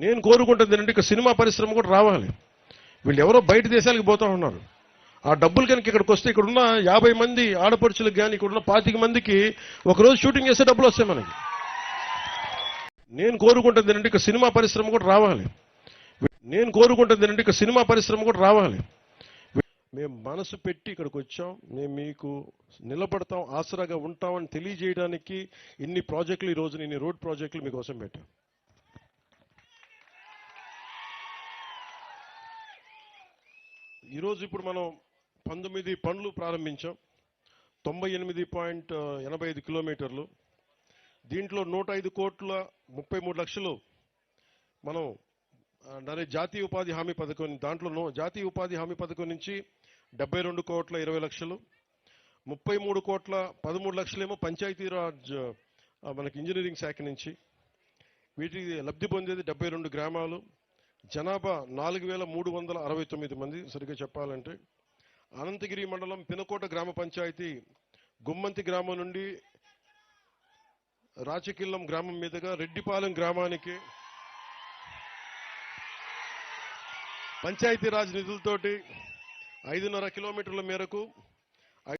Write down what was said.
నేను కోరుకుంటుంది ఏంటంటే ఇక సినిమా పరిశ్రమ కూడా రావాలి. వీళ్ళు ఎవరో బయట దేశాలకు పోతా ఉన్నారు. ఆ డబ్బులు కనుక ఇక్కడికి వస్తే ఇక్కడున్న 50 మంది ఆడపడుచులకు కానీ ఇక్కడున్న 25 మందికి ఒకరోజు షూటింగ్ చేస్తే డబ్బులు వస్తాయి మనకి. నేను కోరుకుంటుంది ఏంటంటే ఇక సినిమా పరిశ్రమ కూడా రావాలి. నేను కోరుకుంటుంది ఏంటంటే ఇక సినిమా పరిశ్రమ కూడా రావాలి. మేము మనసు పెట్టి ఇక్కడికి వచ్చాం. మేము మీకు నిలబడతాం, ఆసరాగా ఉంటామని తెలియజేయడానికి ఇన్ని ప్రాజెక్టులు, ఈ రోజు ఇన్ని రోడ్ ప్రాజెక్టులు మీకోసం పెట్టాం. ఈరోజు ఇప్పుడు మనం 19 పనులు ప్రారంభించాం. 98.85 కిలోమీటర్లు. దీంట్లో 105 కోట్ల 33 లక్షలు మనం జాతీయ ఉపాధి హామీ పథకం, దాంట్లో జాతీయ ఉపాధి హామీ పథకం నుంచి 72 కోట్ల 20 లక్షలు, 33 కోట్ల 13 లక్షలేమో పంచాయతీరాజ్ మనకి ఇంజనీరింగ్ శాఖ నుంచి. వీటికి లబ్ధి పొందేది 72 గ్రామాలు. జనాభా 4369 మంది. సరిగ్గా చెప్పాలంటే అనంతగిరి మండలం పినకోట గ్రామ పంచాయతీ గుమ్మంతి గ్రామం నుండి రాచకిల్లం గ్రామం మీదుగా రెడ్డిపాలెం గ్రామానికి పంచాయతీరాజ్ నిధులతోటి 5.5 కిలోమీటర్ల మేరకు